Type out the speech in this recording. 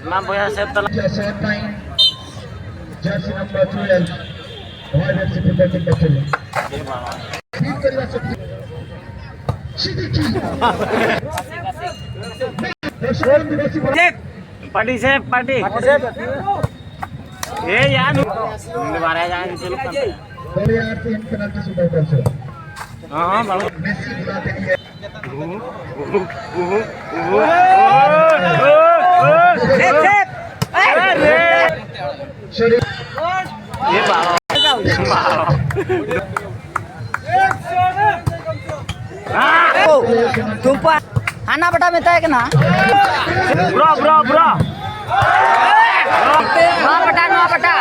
Nah, boya saya telah. Jersey number 12. Royal City batting battle. Party safe, party. Ya, ini marah jangan dicelupkan. Dari arti yang penalti sudah berakhir. Malu. Messi bulat ini. Sorry. Ini balon. तुमपा खाना बटा में तय ना Bro. No बटा